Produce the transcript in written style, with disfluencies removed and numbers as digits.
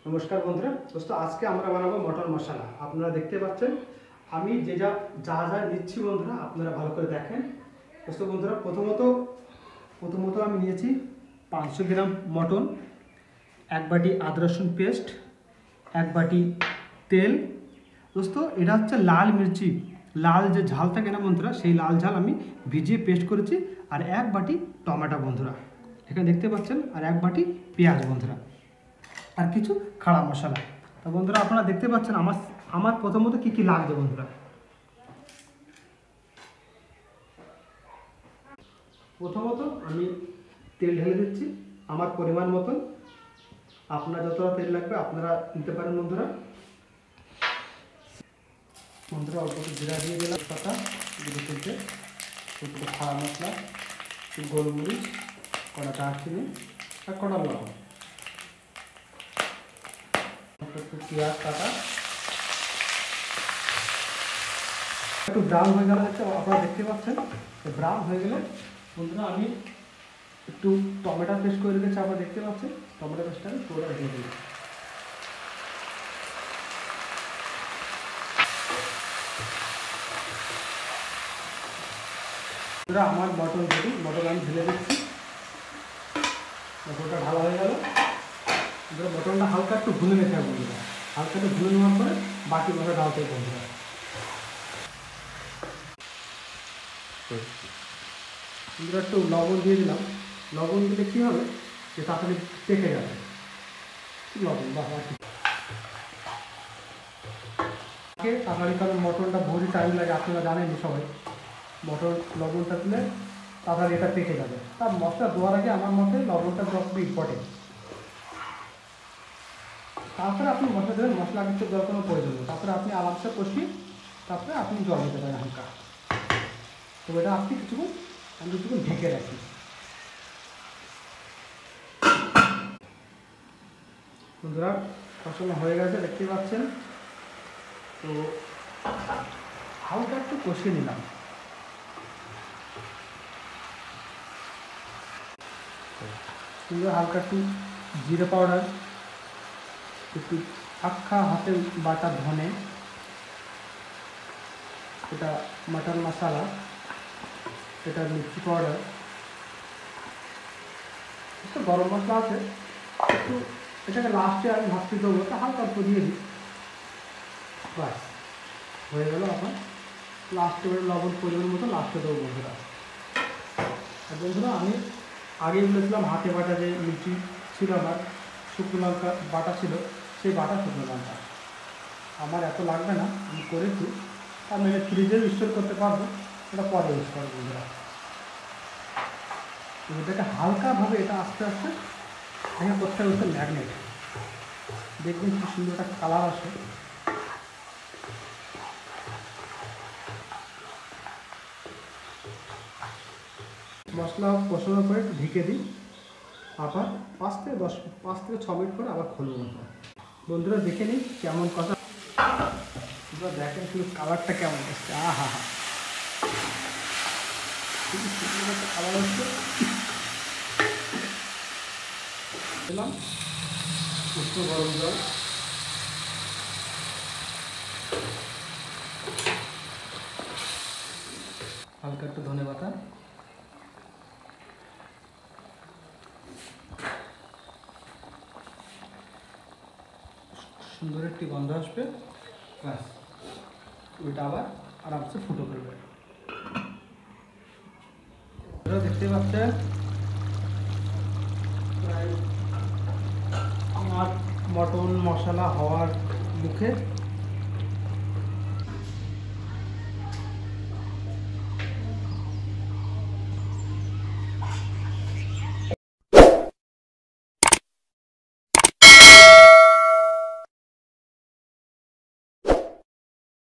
নমস্কার বন্ধুরা। দোস্ত আজকে আমরা বানাবো মটন মশলা। আপনারা দেখতে পাচ্ছেন আমি যা যা নিচ্ছি বন্ধুরা, আপনারা ভালো করে দেখেন। দোস্ত বন্ধুরা, প্রথমত আমি নিয়েছি 500 গ্রাম মটন, 1 বাটি আদা রসুন পেস্ট, 1 বাটি তেল। দোস্ত এটা হচ্ছে লাল মির্চি, লাল যে ঝাল থাকে না বন্ধুরা, সেই লাল ঝাল আমি ভিজিয়ে পেস্ট করেছি। আর 1 বাটি টমেটো বন্ধুরা এখানে দেখতে পাচ্ছেন, আর 1 বাটি পেঁয়াজ বন্ধুরা, আর কিছু খাড়া মশলা। তো বন্ধুরা আপনারা দেখতে পাচ্ছেন আমার প্রথমত কি কি লাগবে বন্ধুরা। প্রথমত আমি তেল ঢেলে দিচ্ছি আমার পরিমাণ মতন। আপনার যতটা তেল লাগবে আপনারা নিতে পারেন বন্ধুরা। অল্প একটু জিরা দিয়ে দিলাম, পাতা দুটো তুলতে, দুটো খাড়া মশলা, গোলমরিচ, কড়া দারচিনি আর কড়া লবণ, একটু পেঁয়াজ কাটা। একটু ব্রাউন হয়ে গেলে আপনারা দেখতে পাচ্ছেন। ব্রাউন হয়ে গেলে বন্ধুরা আমি একটু টমেটো পেস্ট করে রেখেছি, আপনারা দেখতে পাচ্ছেন। টমেটো পেস্টটা আমি পুরোটা দিয়ে দিই। আমার মটন আমি ঢেলে দিচ্ছি। মটনটা ঢালা হয়ে গেল। মটনটা হালকা একটু ভুনে নিতে হবে বন্ধুরা। হালকা একটু ভুনে নেওয়ার পরে বাকি মশলা ঢালতে হবে বন্ধুরা। একটু লবণ দিয়ে দিলাম। লবণ দিলে কী হবে, যে তাড়াতাড়ি পেকে যাবে। লবণ বা তাড়াতাড়ি, কারণ মটনটা ভরি টাইম লাগে, আপনারা জানেন সবাই। মটন লবণটা দিলে তাড়াতাড়ি এটা পেকে যাবে। তার মশলা দেওয়ার আগে আমার মতে লবণটা খুবই ইম্পর্টেন্ট। তারপরে আপনি মশলা দেবেন, মশলা কিছু দেওয়ার কোনো প্রয়োজন নেই। তারপরে আপনি আরামসে কষিয়ে তারপরে আপনি জল দিতে পারেন হালকা। তো এটা আপনি কিছুক্ষণ ঢেকে রাখি। বন্ধুরা মশলা হয়ে গেছে দেখতে পাচ্ছেন। তো হালকা একটু কষিয়ে নিলাম। হালকা একটু জিরে পাউডার, একটু আখা হাতে বাটা ধনে, এটা মটন মশলা, এটা মির্চি পাউডার, একটু গরম মশলা আছে, একটু এটাকে লাস্টে আমি ভাবতে দেবো, তো হালকা অল্প দিয়ে দিই। বাস হয়ে গেল। আপনার লাস্টে লবণ পরিমাণ মতো লাস্টে দেবো বন্ধুরা। আর বন্ধুরা আমি আগেই বলেছিলাম হাতে বাটা যে মির্চি ছিল, আমার শুকনো লঙ্কা বাটা ছিল, সেই বাটা শুকনো লঙ্কা আমার এত লাগবে না, আমি করেছি। আমি ফ্রিজে স্টোর করতে পারবো, এটা পরে ইউজ করবো বন্ধুরা। এটাকে হালকাভাবে এটা আস্তে আস্তে ভেঙে করতে হচ্ছে ম্যাগনেট। দেখবেন কি সুন্দর একটা কালার আসে। মশলা কষানোর পরে একটু ঢেকে দিই, আবার 5 থেকে 6 মিনিট পরে আবার খুলব বন্ধুরা। দেখে নিই কেমন কথা। দেখেন শুধু কালারটা কেমন আসছে। আহা হা, খুবই সুন্দর একটা কালার আসছে। দিলাম উষ্ণ গরম জল, হালকা একটু ধনে পাতা, সুন্দর একটি গন্ধ আসবে। ব্যাস, ওইটা আবার আরামসে ফুটো করবে। দেখতে পাচ্ছেন প্রায় আমার মটন মশলা হওয়ার মুখে।